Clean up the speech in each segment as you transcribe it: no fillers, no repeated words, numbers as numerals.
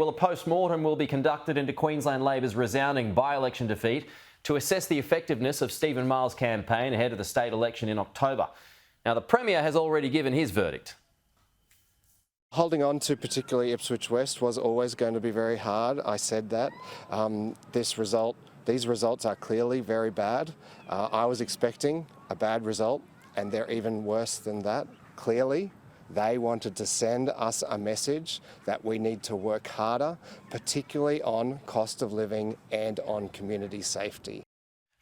Well, a post-mortem will be conducted into Queensland Labor's resounding by-election defeat to assess the effectiveness of Stephen Miles' campaign ahead of the state election in October. Now, the Premier has already given his verdict. Holding on to particularly Ipswich West was always going to be very hard. I said that. These results are clearly very bad. I was expecting a bad result, and they're even worse than that. Clearly, they wanted to send us a message that we need to work harder, particularly on cost of living and on community safety.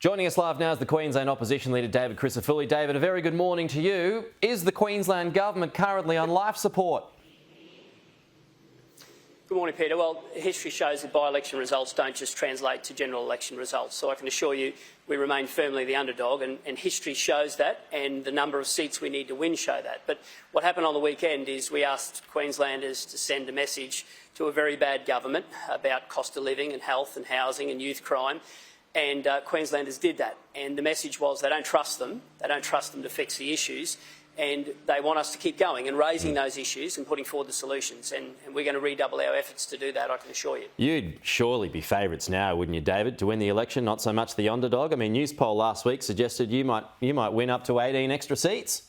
Joining us live now is the Queensland Opposition Leader David Crisafulli. David, a very good morning to you. Is the Queensland Government currently on life support? Good morning, Peter. Well, history shows that by-election results don't just translate to general election results. So I can assure you we remain firmly the underdog, and history shows that, and the number of seats we need to win show that. But what happened on the weekend is we asked Queenslanders to send a message to a very bad government about cost of living and health and housing and youth crime, and Queenslanders did that. And the message was they don't trust them. They don't trust them to fix the issues. And they want us to keep going and raising those issues and putting forward the solutions. And we're going to redouble our efforts to do that, I can assure you. You'd surely be favourites now, wouldn't you, David, to win the election, not so much the underdog? I mean, News Poll last week suggested you might win up to 18 extra seats.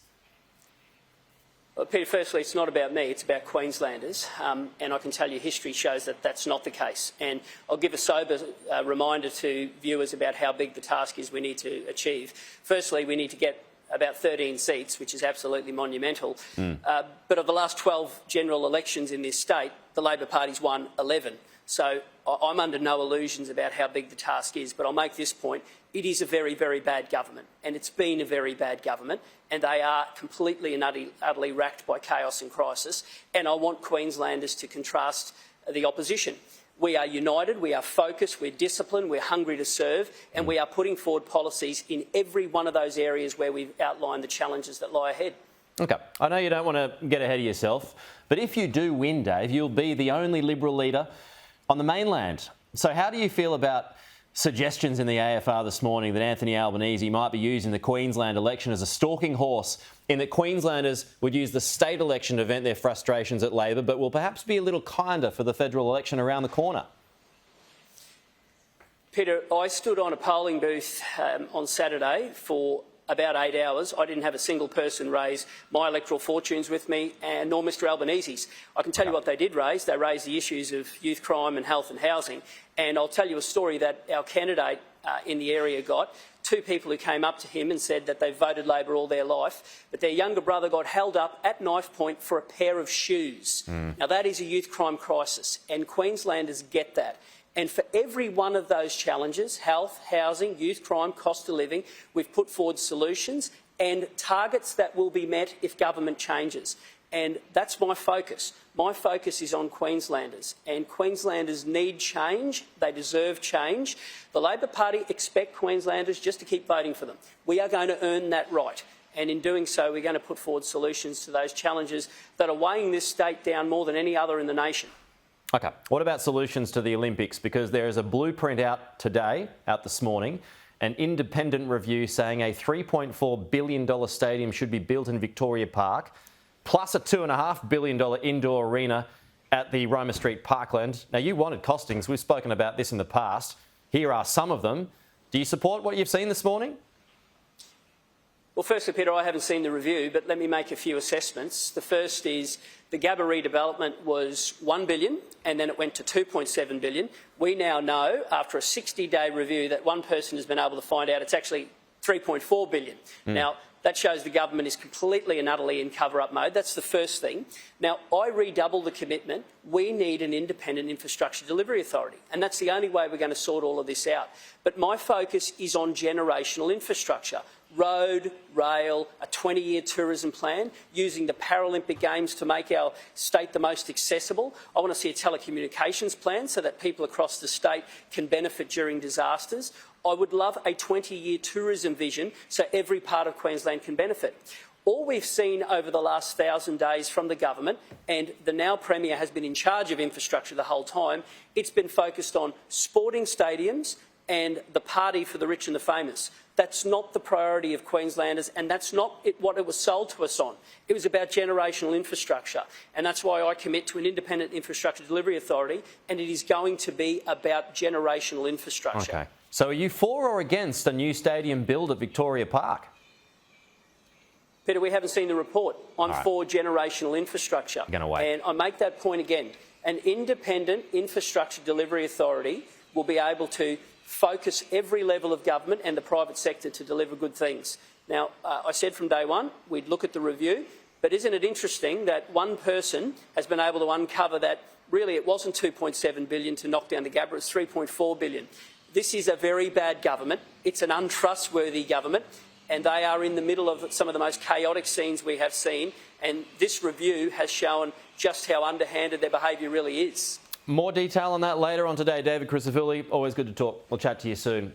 Well, Peter, firstly, it's not about me, it's about Queenslanders. And I can tell you history shows that that's not the case. And I'll give a sober reminder to viewers about how big the task is we need to achieve. Firstly, we need to get about 13 seats, which is absolutely monumental. But of the last 12 general elections in this state, the Labor Party's won 11. So I'm under no illusions about how big the task is, but I'll make this point. It is a very, very bad government, and it's been a very bad government, and they are completely and utterly racked by chaos and crisis, and I want Queenslanders to contrast the opposition. We are united, we are focused, we're disciplined, we're hungry to serve, and we are putting forward policies in every one of those areas where we've outlined the challenges that lie ahead. OK, I know you don't want to get ahead of yourself, but if you do win, Dave, you'll be the only Liberal leader on the mainland. So how do you feel about suggestions in the AFR this morning that Anthony Albanese might be using the Queensland election as a stalking horse, in that Queenslanders would use the state election to vent their frustrations at Labor, but will perhaps be a little kinder for the federal election around the corner? Peter, I stood on a polling booth on Saturday for about 8 hours. I didn't have a single person raise my electoral fortunes with me, and nor Mr Albanese's. I can tell you what they did raise. They raised the issues of youth crime and health and housing. And I'll tell you a story that our candidate in the area got. Two people who came up to him and said that they've voted Labor all their life, but their younger brother got held up at knife point for a pair of shoes. Now, that is a youth crime crisis, and Queenslanders get that. And for every one of those challenges, health, housing, youth crime, cost of living, we've put forward solutions and targets that will be met if government changes. And that's my focus. My focus is on Queenslanders, and Queenslanders need change. They deserve change. The Labor Party expect Queenslanders just to keep voting for them. We are going to earn that right. And in doing so, we're going to put forward solutions to those challenges that are weighing this state down more than any other in the nation. OK, what about solutions to the Olympics? Because there is a blueprint out today, out this morning, an independent review saying a $3.4 billion stadium should be built in Victoria Park, plus a $2.5 billion indoor arena at the Roma Street Parkland. Now, you wanted costings. We've spoken about this in the past. Here are some of them. Do you support what you've seen this morning? Well, firstly, Peter, I haven't seen the review, but let me make a few assessments. The first is the Gabba redevelopment was $1 billion and then it went to $2.7 billion. We now know, after a 60-day review, that one person has been able to find out it's actually $3.4 billion. Now, that shows the government is completely and utterly in cover-up mode. That's the first thing. Now, I redouble the commitment. We need an independent infrastructure delivery authority, and that's the only way we're going to sort all of this out. But my focus is on generational infrastructure. Road, rail, a 20-year tourism plan, using the Paralympic Games to make our state the most accessible. I want to see a telecommunications plan so that people across the state can benefit during disasters. I would love a 20-year tourism vision so every part of Queensland can benefit. All we've seen over the last 1,000 days from the government, and the now Premier has been in charge of infrastructure the whole time, it's been focused on sporting stadiums and the party for the rich and the famous. That's not the priority of Queenslanders, and that's not what it was sold to us on. It was about generational infrastructure, and that's why I commit to an independent infrastructure delivery authority, and it is going to be about generational infrastructure. Okay. So are you for or against a new stadium build at Victoria Park? Peter, we haven't seen the report. I'm right. for generational infrastructure. Gonna wait. And I make that point again. An independent infrastructure delivery authority will be able to focus every level of government and the private sector to deliver good things. Now, I said from day one we'd look at the review, but isn't it interesting that one person has been able to uncover that really it wasn't $2.7 billion to knock down the Gabba, it's $3.4 billion. This is a very bad government. It's an untrustworthy government, and they are in the middle of some of the most chaotic scenes we have seen, and this review has shown just how underhanded their behaviour really is. More detail on that later on today. David Crisafulli, always good to talk. We'll chat to you soon.